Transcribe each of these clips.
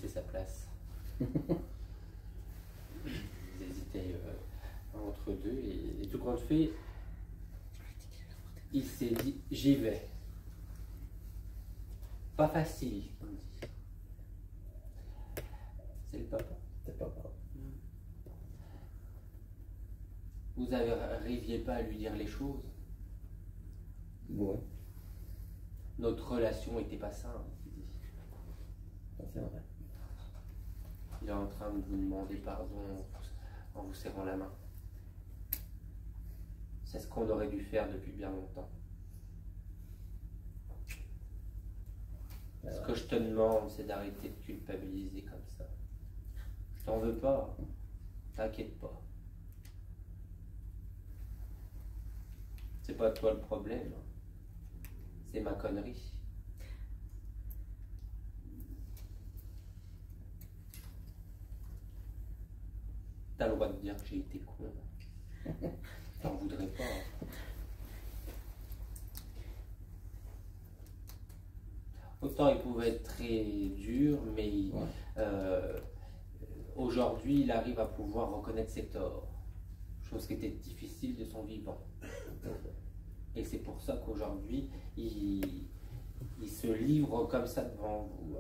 laissé sa place. Ils hésitaient entre deux et tout compte fait, il s'est dit j'y vais. Pas facile, on dit. C'est le papa. C'est le papa. Vous n'arriviez pas à lui dire les choses. Ouais, Notre relation n'était pas simple, il dit. ça, c'est vrai. Il est en train de vous demander pardon en vous serrant la main. C'est ce qu'on aurait dû faire depuis bien longtemps. Ce que je te demande, c'est d'arrêter de culpabiliser comme ça. Je t'en veux pas. T'inquiète pas. C'est pas toi le problème. C'est ma connerie. T'as le droit de dire que j'ai été con. T'en voudrais pas. Autant il pouvait être très dur, mais aujourd'hui il arrive à pouvoir reconnaître ses torts. Chose qui était difficile de son vivant. Et c'est pour ça qu'aujourd'hui il se livre comme ça devant vous.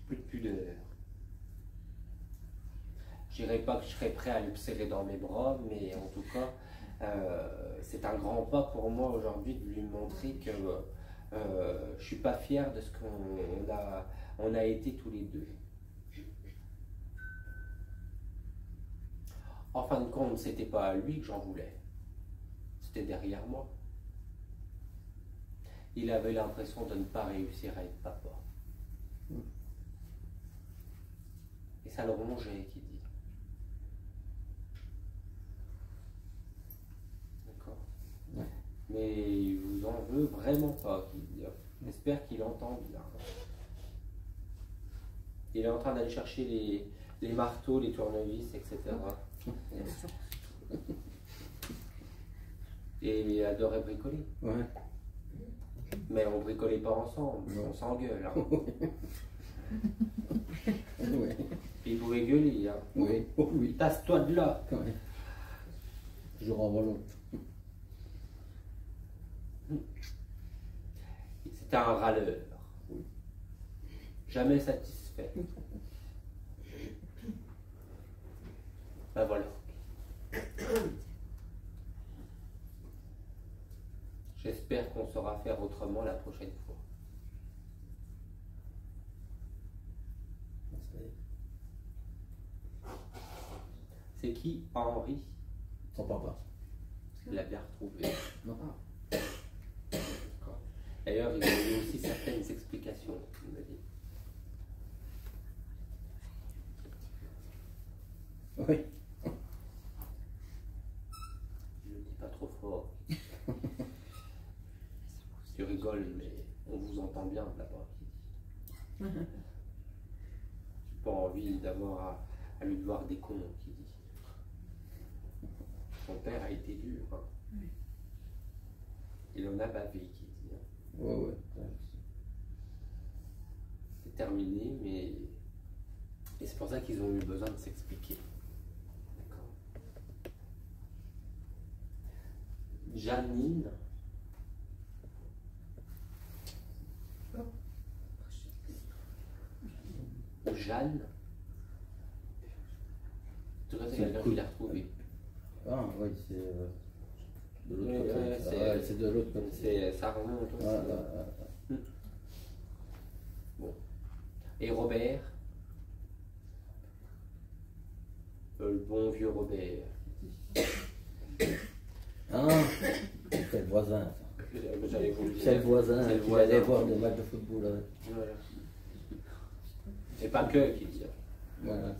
Plus de pudeur. Je dirais pas que je serais prêt à le serrer dans mes bras, mais en tout cas, c'est un grand pas pour moi aujourd'hui de lui montrer que je suis pas fier de ce qu'on a été tous les deux. En fin de compte, c'était pas à lui que j'en voulais, c'était derrière moi. Il avait l'impression de ne pas réussir à être papa. Et ça le rongeait, qui dit. Ouais. Mais il vous en veut vraiment pas, qu'il dit. J'espère qu'il entend bien. Il est en train d'aller chercher les marteaux, les tournevis, etc. Et il adorait bricoler. Ouais. Mais on bricolait pas ensemble, on s'engueule. Hein. Ouais. Puis il pouvait gueuler. Hein. Oui. Oh, oui. Tasse-toi de là. Ouais. Je renvoie l'autre. C'était un râleur. Oui. Jamais satisfait. Ben voilà. J'espère qu'on saura faire autrement la prochaine fois. C'est qui Henri? Son papa. Il l'a bien retrouvé. Non. D'ailleurs, il a eu aussi certaines explications, il m'a dit. Oui. Je ne le dis pas trop fort. Tu rigoles, mais on vous entend bien là-bas. J'ai pas envie d'avoir à lui voir des cons, qui dit. Son père a été dur. Hein. Oui. Il en a bavé, qui dit. Hein. Ouais, ouais. C'est terminé, mais. Et c'est pour ça qu'ils ont eu besoin de s'expliquer. D'accord. Janine. Ou Jeanne. Tout cas, c'est quelqu'un qui l'a retrouvé. Ah, oui, c'est de l'autre Ouais, côté. ouais, Ouais, c'est de l'autre côté. Ça remonte aussi. Ouais, ouais. Bon. Et Robert, le bon vieux Robert. Ah, c'est le voisin. Ça. J'allais vous le dire. C'est le voisin C'est le qui voisin. allait voir des matchs de football. Avec. Voilà. Et pas que, qui dit. Voilà.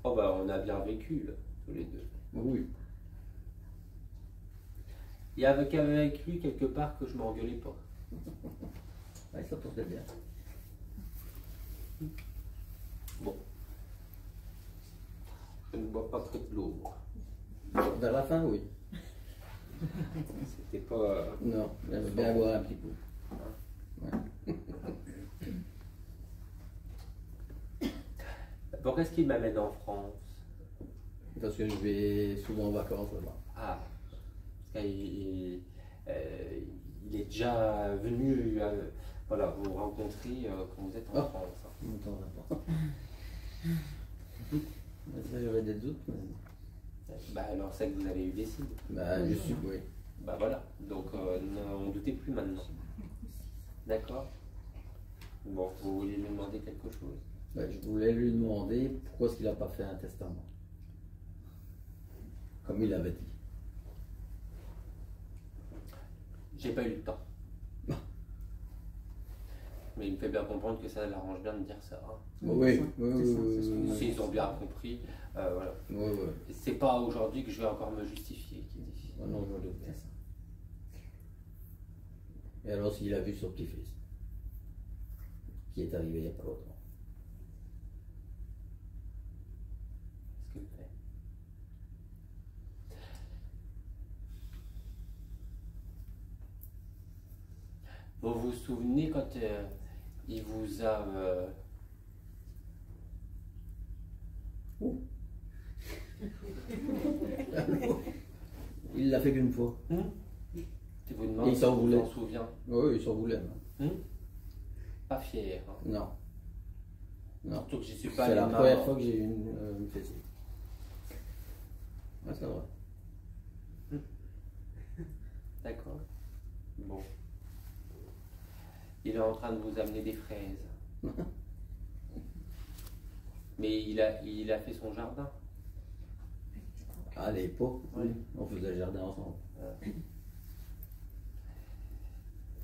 Oh bah on a bien vécu là, tous les deux. Oui. Il y avait qu'avec lui quelque part que je m'engueulais pas. Ouais, ça portait bien. Bon. Je ne bois pas trop de l'eau. moi. Vers la fin, oui. C'était pas. Non, j'aime bien boire un petit coup. Pourquoi est-ce qu'il m'amène en France? Parce que je vais souvent en vacances là-bas. Ah, parce il est déjà venu voilà, vous rencontrer quand vous êtes en France. Hein. On m'entendra pas. Ça, j'aurais des doutes. Bah alors c'est que vous avez eu des signes. Bah, je suis, oui. Bah voilà, donc on doutez plus maintenant. D'accord. Bon, vous vouliez lui demander quelque chose? Bah, je voulais lui demander pourquoi est-ce qu'il n'a pas fait un testament. Comme il avait dit. J'ai pas eu le temps. Mais il me fait bien comprendre que ça l'arrange bien de dire ça. Hein. Oui, S'ils ont bien compris, voilà. C'est pas aujourd'hui que je vais encore me justifier, qui dit. Non, je me doute bien ça. Et alors s'il a vu son petit-fils, qui est arrivé il n'y a pas longtemps. Ce qu'il fait. Vous vous souvenez quand il vous a... Il l'a fait qu'une fois. Tu vous demandes il s'en si vous voulait. en souviens. Oui, il s'en voulait. Pas fier. Hein. Non. Surtout que j'y suis pas C'est allé la main- première fois que j'ai eu une fessée. Ouais, c'est vrai. D'accord. Bon. Il est en train de vous amener des fraises. Mais il a fait son jardin. À l'époque, Oui. on faisait le jardin ensemble.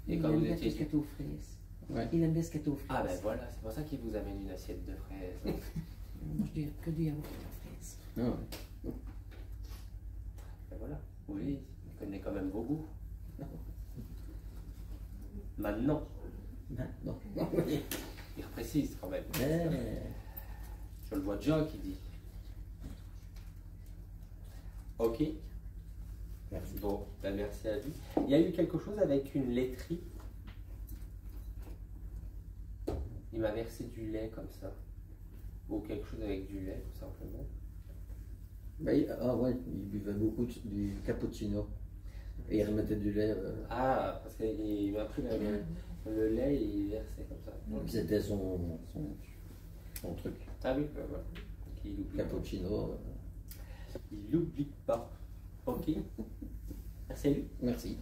Et Il quand aime vous bien tout ce qui étiez... est aux fraises. Ouais. Il aime bien ce qui est aux fraises. Ah ben voilà, c'est pour ça qu'il vous amène une assiette de fraises. Moi, je dis que du yaourt aux fraises. Ah ouais. Ben voilà. Oui, il connaît quand même vos goûts. Maintenant, Non. il précise quand même. Eh. Je le vois déjà qui dit. Ok. Merci. Bon, ben merci à lui. Il y a eu quelque chose avec une laiterie. Il m'a versé du lait comme ça. Ou quelque chose avec du lait, tout simplement. Ah ouais, il buvait beaucoup du cappuccino. Et il remettait du lait. Ah, parce qu'il m'a pris le lait et il versait comme ça. C'était son truc. Ah oui, ben voilà. Il oublie. Cappuccino. Il l'oublie pas. Ok. Merci à lui. Merci.